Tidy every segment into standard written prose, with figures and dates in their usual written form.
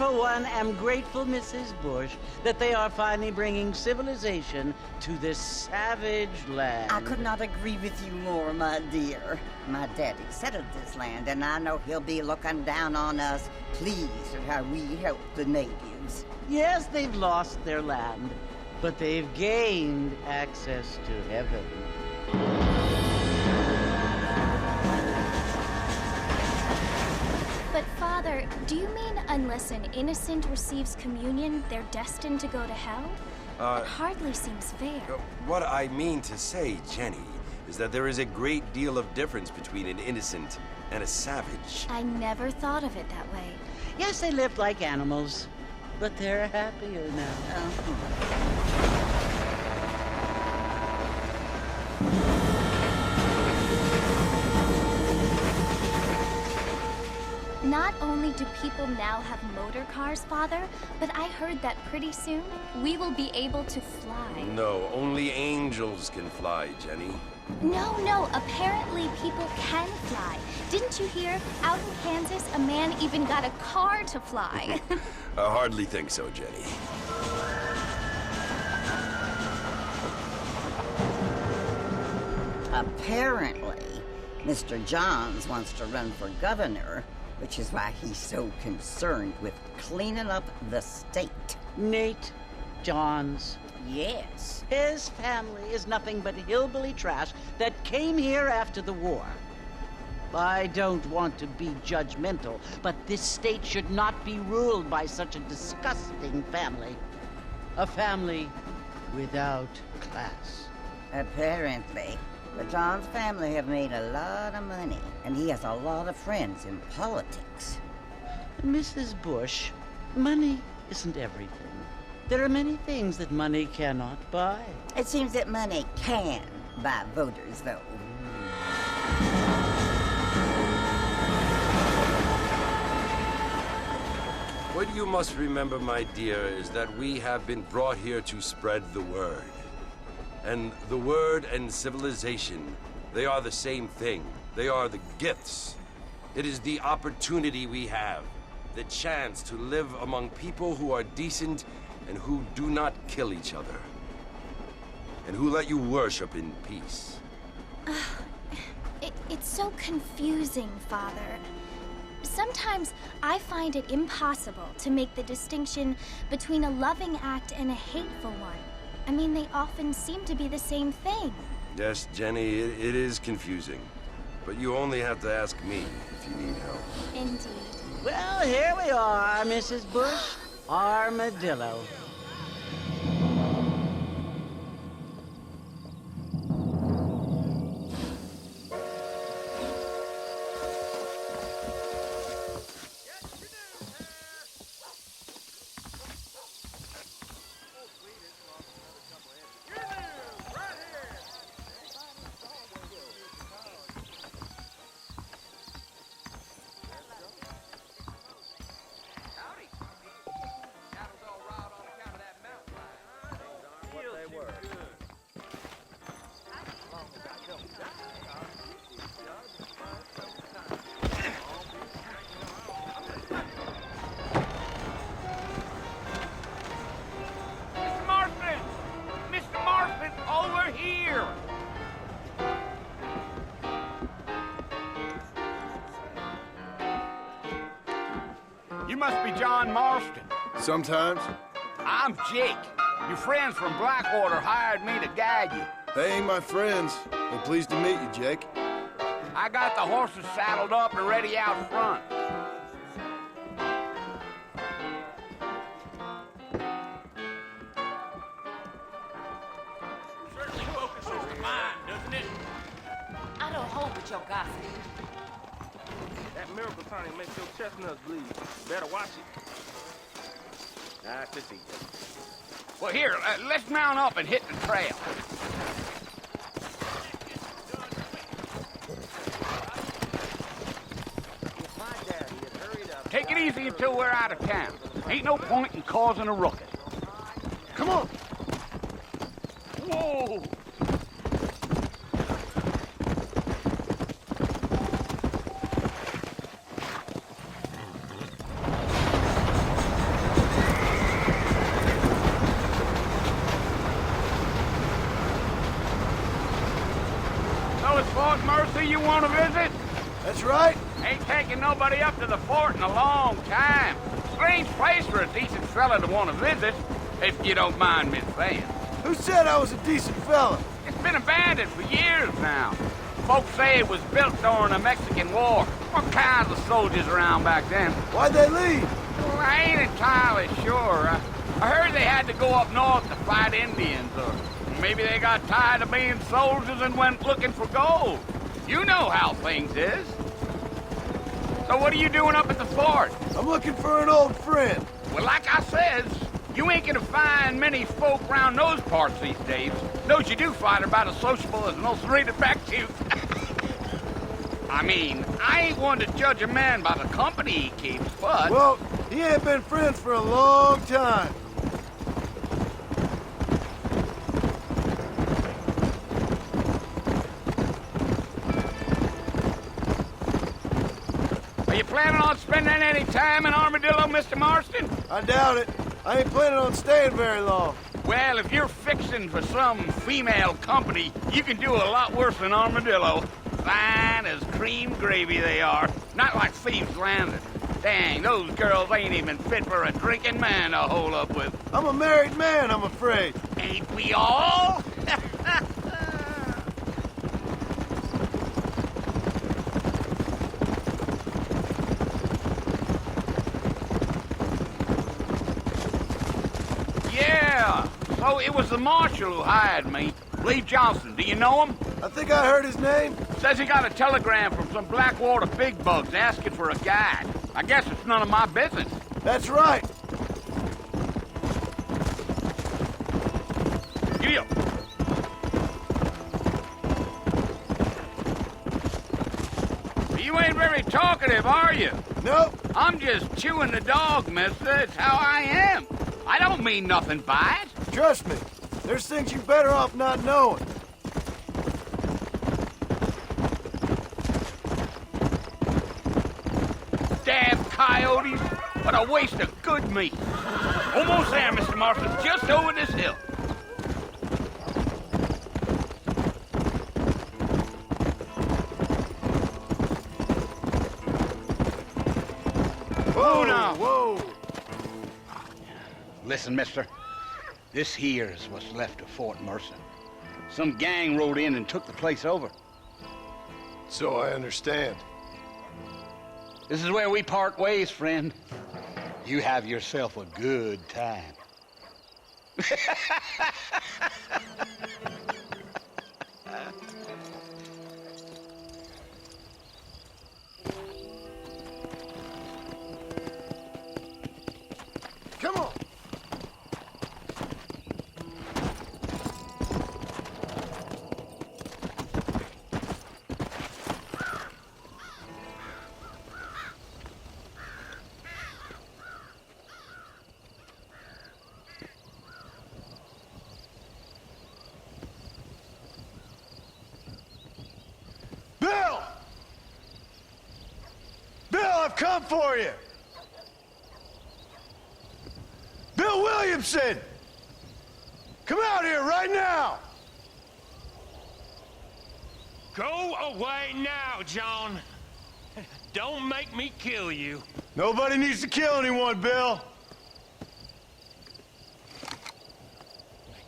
for one, am grateful, Mrs. Bush, that they are finally bringing civilization to this savage land. I could not agree with you more, my dear. My daddy settled this land, and I know he'll be looking down on us, pleased at how we help the natives. Yes, they've lost their land, but they've gained access to heaven. But Father, do you mean unless an innocent receives communion, they're destined to go to hell? That hardly seems fair. What I mean to say, Jenny, is that there is a great deal of difference between an innocent and a savage. I never thought of it that way. Yes, they lived like animals, but they're happier now. Not only do people now have motor cars, Father, but I heard that pretty soon we will be able to fly. No, only angels can fly, Jenny. No, apparently people can fly. Didn't you hear? Out in Kansas, a man even got a car to fly. I hardly think so, Jenny. Apparently, Mr. Johns wants to run for governor, which is why he's so concerned with cleaning up the state. Nate Johns. Yes. His family is nothing but hillbilly trash that came here after the war. I don't want to be judgmental, but this state should not be ruled by such a disgusting family. A family without class. Apparently. The Johns family have made a lot of money, and he has a lot of friends in politics. Mrs. Bush, money isn't everything. There are many things that money cannot buy. It seems that money can buy voters, though. What you must remember, my dear, is that we have been brought here to spread the word. And the word and civilization, they are the same thing. They are the gifts. It is the opportunity we have, the chance to live among people who are decent and who do not kill each other, and who let you worship in peace. It's so confusing, Father. Sometimes I find it impossible to make the distinction between a loving act and a hateful one. I mean, they often seem to be the same thing. Yes, Jenny, it is confusing. But you only have to ask me if you need help. Indeed. Well, here we are, Mrs. Bush. Armadillo. You must be John Marston. Sometimes. I'm Jake. Your friends from Blackwater hired me to guide you. They ain't my friends, but pleased to meet you, Jake. I got the horses saddled up and ready out front. Certainly focuses the mind, doesn't it? I don't hold with your gossip. That miracle tonic makes your chestnuts bleed. Better watch it. Nice to see you. Well, here, let's mount up and hit the trail. Take it easy until we're out of town. Ain't no point in causing a ruckus. Come on. Whoa! you want to visit? That's right. Ain't taking nobody up to the fort in a long time. Strange place for a decent fella to want to visit, if you don't mind me saying. Who said I was a decent fella? It's been abandoned for years now. Folks say it was built during the Mexican War. All kinds of soldiers around back then. Why'd they leave? Well, I ain't entirely sure. I heard they had to go up north to fight Indians, or maybe they got tired of being soldiers and went looking for gold. You know how things is. So what are you doing up at the fort? I'm looking for an old friend. Well, like I says, you ain't gonna find many folk around those parts these days. Those you do find are about as sociable as most rated back tooth. I mean, I ain't one to judge a man by the company he keeps, but... Well, he ain't been friends for a long time. Are you planning on spending any time in Armadillo, Mr. Marston? I doubt it. I ain't planning on staying very long. Well, if you're fixing for some female company, you can do a lot worse than Armadillo. Fine as cream gravy they are. Not like Thieves' Landing. Dang, those girls ain't even fit for a drinking man to hole up with. I'm a married man, I'm afraid. Ain't we all? Yeah, so it was the marshal who hired me. Lee Johnson, do you know him? I think I heard his name. Says he got a telegram from some Blackwater big bugs asking for a guide. I guess it's none of my business. That's right. Giddy up. You ain't very talkative, are you? Nope. I'm just chewing the dog, mister. It's how I am. I don't mean nothing by it. Trust me. There's things you're better off not knowing. Damn coyotes. What a waste of good meat. Almost there, Mr. Marston. Just over this hill. Whoa, now. whoa. Listen, mister. This here is what's left of Fort Mercer. Some gang rode in and took the place over. So I understand. This is where we part ways, friend. You have yourself a good time. Come on. Bill! Bill, I've come for you! Bill Williamson! Come out here right now! Go away now, John. Don't make me kill you. Nobody needs to kill anyone, Bill.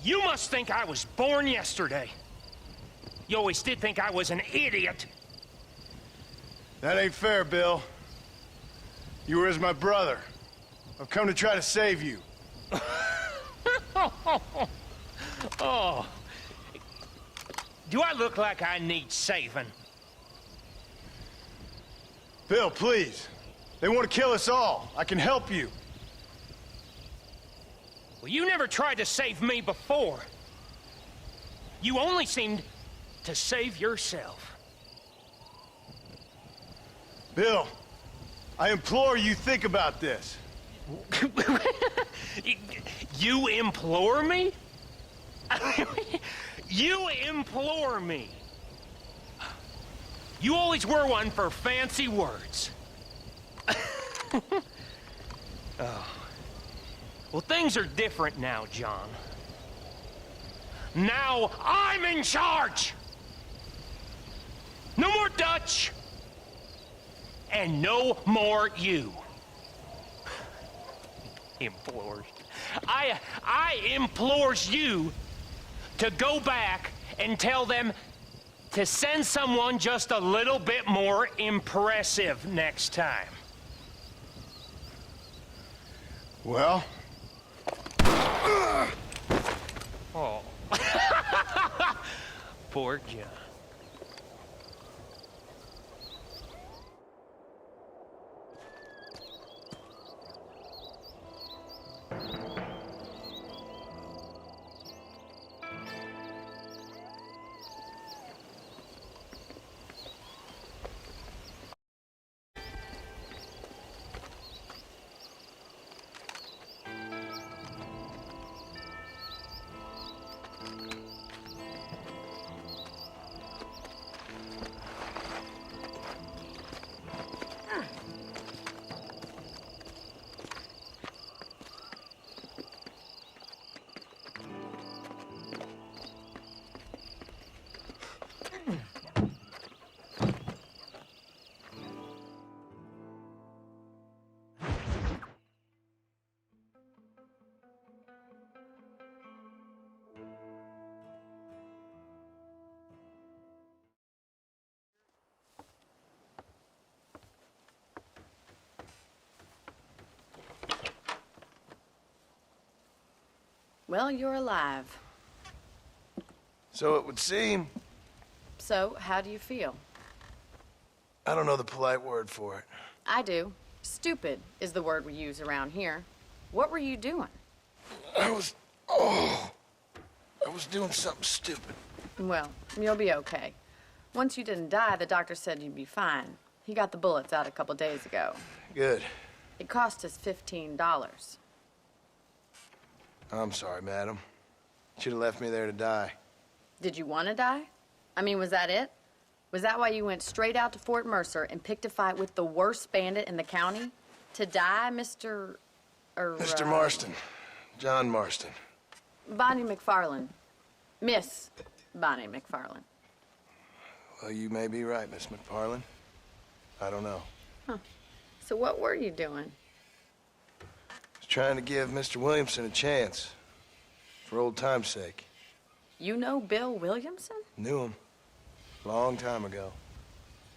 You must think I was born yesterday. You always did think I was an idiot. That ain't fair, Bill. You were as my brother. I've come to try to save you. Oh. Do I look like I need saving? Bill, please. They want to kill us all. I can help you. Well, you never tried to save me before. You only seemed to save yourself. Bill, I implore you think about this. You implore me? You implore me. You always were one for fancy words. Oh. Well, things are different now, John. Now I'm in charge! No more Dutch! And no more you. Implores. I implores you to go back and tell them to send someone just a little bit more impressive next time. Well? Oh. Poor John. Well, you're alive. So it would seem. So, how do you feel? I don't know the polite word for it. I do. Stupid is the word we use around here. What were you doing? I was doing something stupid. Well, you'll be okay. Once you didn't die, the doctor said you'd be fine. He got the bullets out a couple days ago. Good. It cost us $15. I'm sorry, madam. Should have left me there to die. Did you want to die? I mean, was that it? Was that why you went straight out to Fort Mercer and picked a fight with the worst bandit in the county? To die, Mr. Mr. Marston. John Marston. Bonnie McFarland. Miss Bonnie McFarland. Well, you may be right, Miss McFarland. I don't know. Huh. So what were you doing? I was trying to give Mr. Williamson a chance. For old time's sake. You know Bill Williamson? Knew him. Long time ago.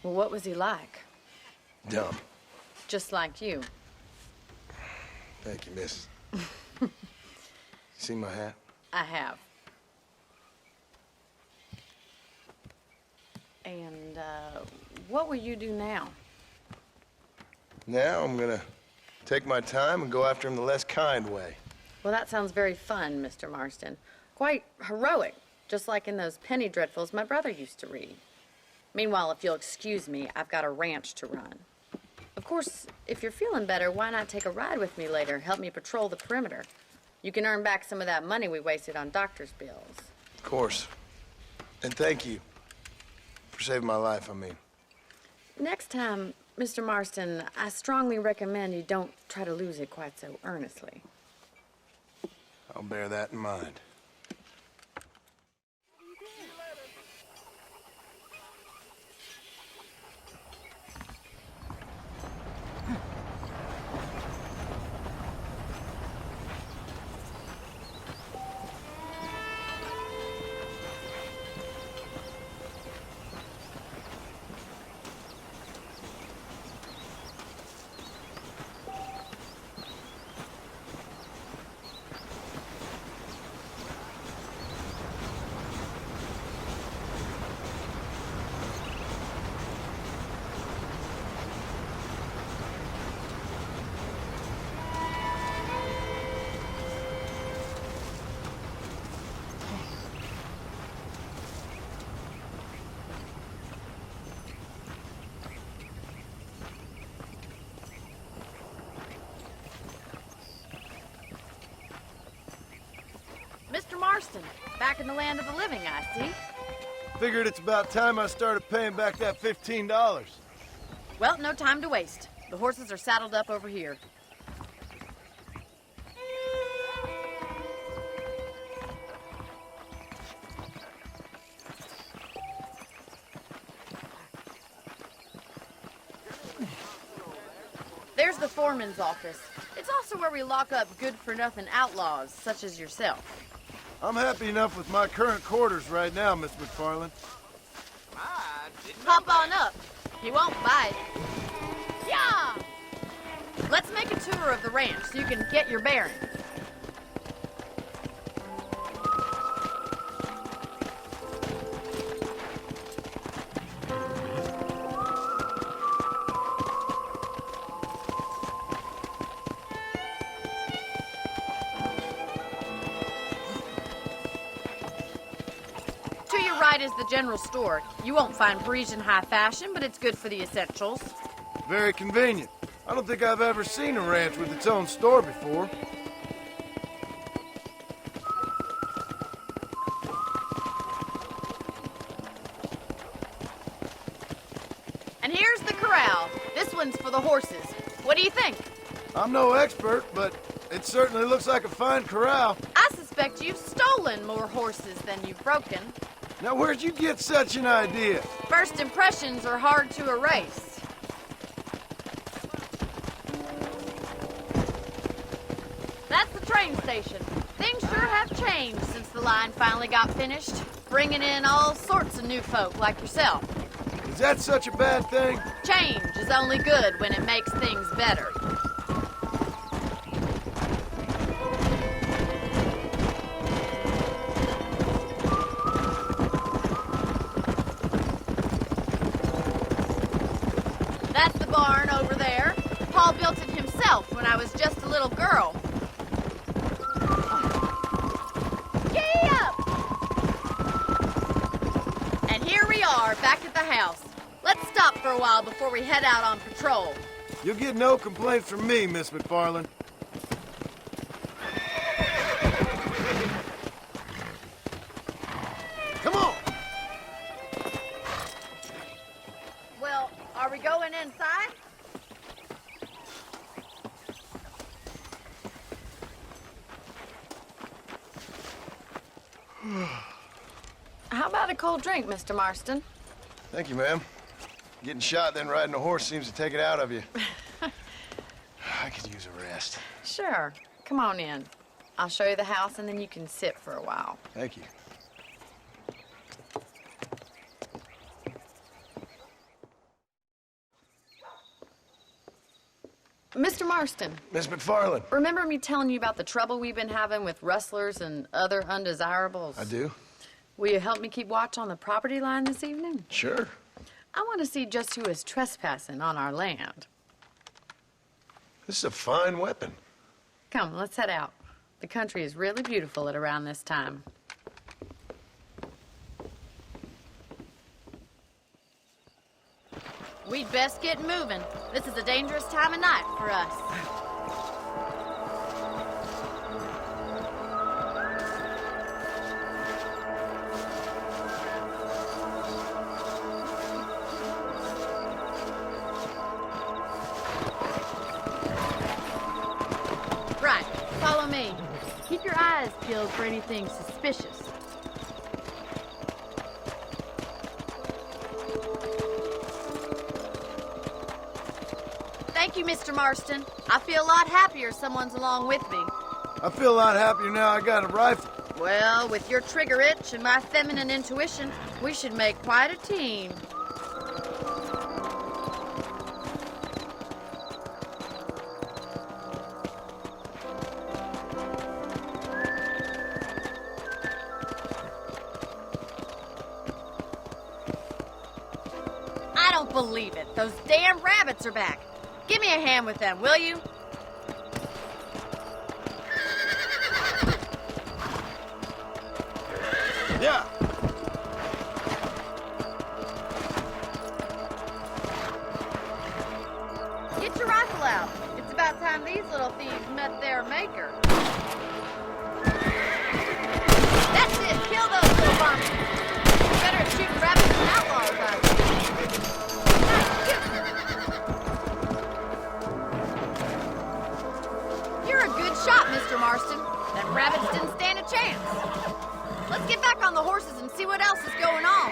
Well, what was he like? Dumb. Just like you. Thank you, miss. You see my hat? I have. And, what will you do now? Now I'm gonna take my time and go after him the less kind way. Well, that sounds very fun, Mr. Marston. Quite heroic, just like in those penny dreadfuls my brother used to read. Meanwhile, if you'll excuse me, I've got a ranch to run. Of course, if you're feeling better, why not take a ride with me later? Help me patrol the perimeter. You can earn back some of that money we wasted on doctor's bills. Of course. And thank you for saving my life, I mean. Next time, Mr. Marston, I strongly recommend you don't try to lose it quite so earnestly. I'll bear that in mind. Mr. Marston, back in the land of the living, I see. Figured it's about time I started paying back that $15. Well, no time to waste. The horses are saddled up over here. There's the foreman's office. It's also where we lock up good-for-nothing outlaws, such as yourself. I'm happy enough with my current quarters right now, Miss McFarland. Hop on up. He won't bite. Yeah! Let's make a tour of the ranch so you can get your bearings. Right is the general store. You won't find Parisian high fashion, but it's good for the essentials. Very convenient. I don't think I've ever seen a ranch with its own store before. And here's the corral. This one's for the horses. What do you think? I'm no expert, but it certainly looks like a fine corral. I suspect you've stolen more horses than you've broken. Now, where'd you get such an idea? First impressions are hard to erase. That's the train station. Things sure have changed since the line finally got finished, bringing in all sorts of new folk like yourself. Is that such a bad thing? Change is only good when it makes things better. That's the barn over there. Paul built it himself when I was just a little girl. Giddy up! And here we are, back at the house. Let's stop for a while before we head out on patrol. You'll get no complaints from me, Miss McFarland. Come on! Well, are we going inside? How about a cold drink, Mr. Marston? Thank you, ma'am. Getting shot, then riding a horse seems to take it out of you. I could use a rest. Sure. Come on in. I'll show you the house, and then you can sit for a while. Thank you. Mr. Marston. Miss McFarland. Remember me telling you about the trouble we've been having with rustlers and other undesirables? I do. Will you help me keep watch on the property line this evening? Sure. I want to see just who is trespassing on our land. This is a fine weapon. Come, let's head out. The country is really beautiful at around this time. We'd best get moving. This is a dangerous time of night for us. Right, follow me. Keep your eyes peeled for anything suspicious. Thank you, Mr. Marston. I feel a lot happier someone's along with me. I feel a lot happier now I got a rifle. Well, with your trigger itch and my feminine intuition, we should make quite a team. I don't believe it. Those damn rabbits are back. Give me a hand with them, will you? Yeah. Get your rifle out. It's about time these little thieves met their maker. That's it. Kill those little bombs. Better at shooting rabbits than outlaws, I think. You're a good shot, Mr. Marston. Them rabbits didn't stand a chance. Let's get back on the horses and see what else is going on.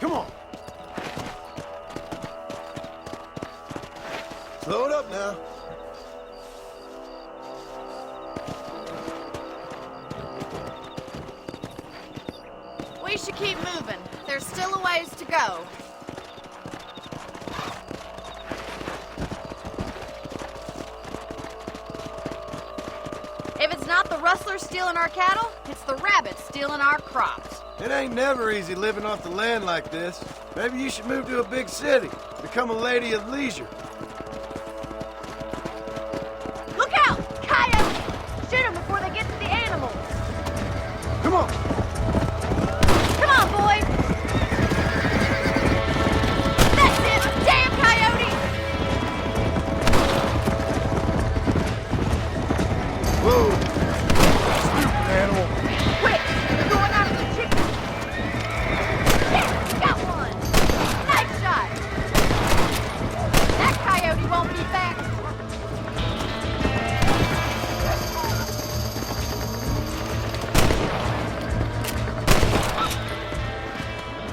Come on. Slow it up now. We should keep moving. There's still a ways to go. If it's not the rustlers stealing our cattle, it's the rabbits stealing our crops. It ain't never easy living off the land like this. Maybe you should move to a big city. Become a lady of leisure. Look out! Coyotes! Shoot them before they get to the animals. Come on. Come on, boys! That's it! Damn coyotes! Whoa. Stupid animal. Quick! They're going after the chickens! Yeah! Got one! Nice shot! That coyote won't be back!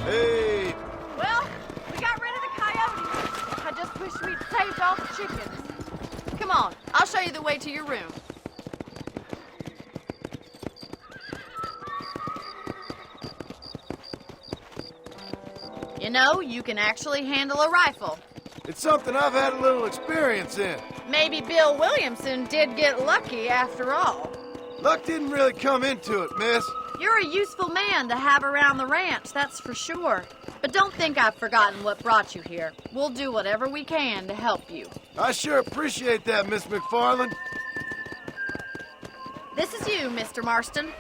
Hey. Well, we got rid of the coyotes. I just wish we'd saved all the chickens. Come on, I'll show you the way to your room. You know, you can actually handle a rifle. It's something I've had a little experience in. Maybe Bill Williamson did get lucky after all. Luck didn't really come into it, miss. You're a useful man to have around the ranch, that's for sure. But don't think I've forgotten what brought you here. We'll do whatever we can to help you. I sure appreciate that, Miss McFarland. This is you, Mr. Marston.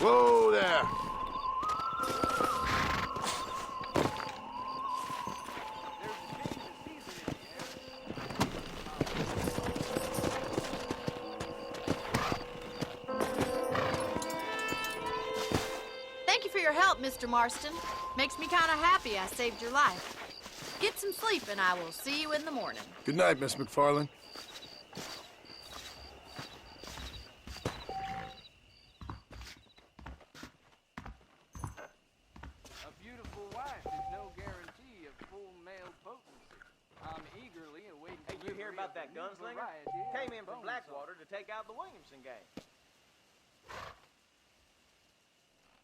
Whoa there. Thank you for your help, Mr. Marston. Makes me kind of happy I saved your life. Get some sleep and I will see you in the morning. Good night, Miss McFarland. A beautiful wife is no guarantee of full male potency. I'm eagerly awaiting. Hey, you hear about that gunslinger? Came in from Blackwater to take out the Williamson gang.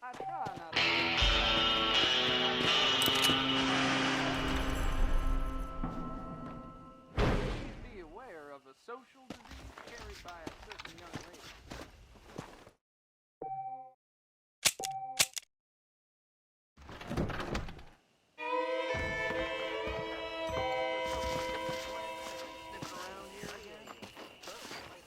I tried.